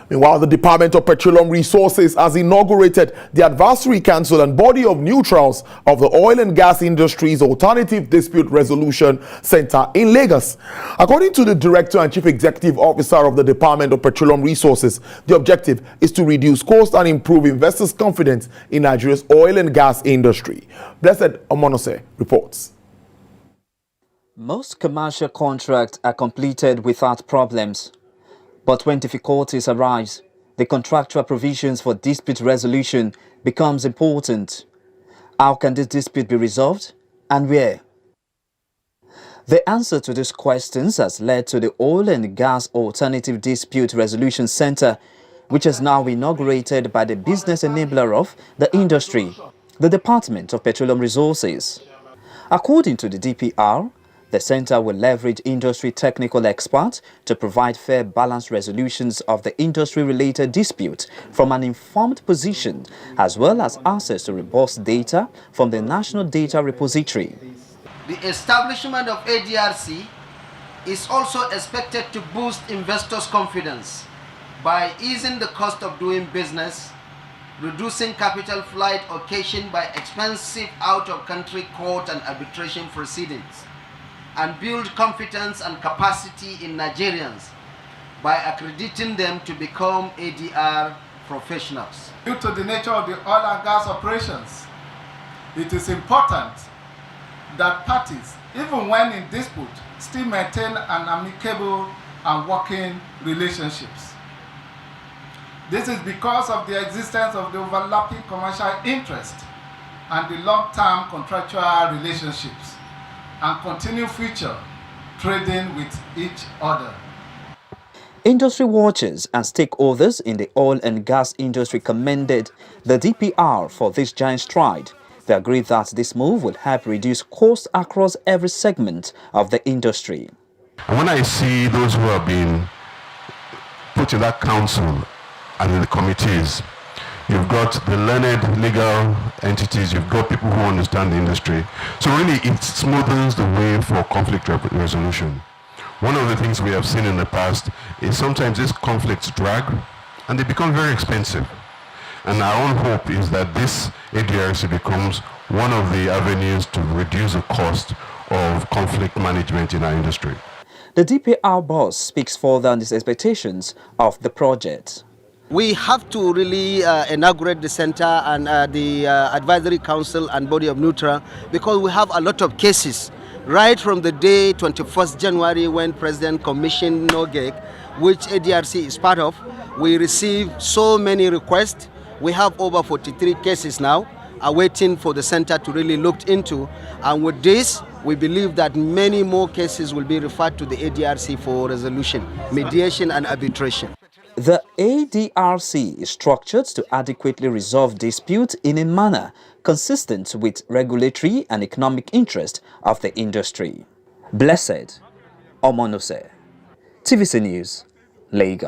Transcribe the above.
Meanwhile, the Department of Petroleum Resources has inaugurated the Advisory Council and Body of Neutrals of the Oil and Gas Industry's Alternative Dispute Resolution Center in Lagos. According to the Director and Chief Executive Officer of the Department of Petroleum Resources, the objective is to reduce cost and improve investors' confidence in Nigeria's oil and gas industry. Blessed Omonose reports. Most commercial contracts are completed without problems. But when difficulties arise, the contractual provisions for dispute resolution becomes important. How can this dispute be resolved and where? The answer to these questions has led to the Oil and Gas Alternative Dispute Resolution Center, which is now inaugurated by the business enabler of the industry, the Department of Petroleum Resources. According to the DPR, the center will leverage industry technical experts to provide fair, balanced resolutions of the industry-related dispute from an informed position, as well as access to robust data from the National Data Repository. The establishment of ADRC is also expected to boost investors' confidence by easing the cost of doing business, reducing capital flight occasioned by expensive out-of-country court and arbitration proceedings, and build confidence and capacity in Nigerians by accrediting them to become ADR professionals. Due to the nature of the oil and gas operations, it is important that parties, even when in dispute, still maintain an amicable and working relationships. This is because of the existence of the overlapping commercial interest and the long-term contractual relationships and continue future trading with each other. Industry watchers and stakeholders in the oil and gas industry commended the DPR for this giant stride. They agree that this move will help reduce costs across every segment of the industry. And when I see those who have been put in that council and in the committees, you've got the learned legal entities, you've got people who understand the industry. So really it smoothens the way for conflict resolution. One of the things we have seen in the past is sometimes these conflicts drag and they become very expensive. And our own hope is that this ADRC becomes one of the avenues to reduce the cost of conflict management in our industry. The DPR boss speaks further on his expectations of the project. We have to really inaugurate the center and the advisory council and body of neutral, because we have a lot of cases right from the day 21st January when President commissioned NOGEC, which ADRC is part of. We received so many requests. We have over 43 cases now awaiting for the center to really look into, and with this we believe that many more cases will be referred to the ADRC for resolution, mediation and arbitration. The ADRC is structured to adequately resolve disputes in a manner consistent with regulatory and economic interest of the industry. Blessed Omonose, TVC News, Lagos.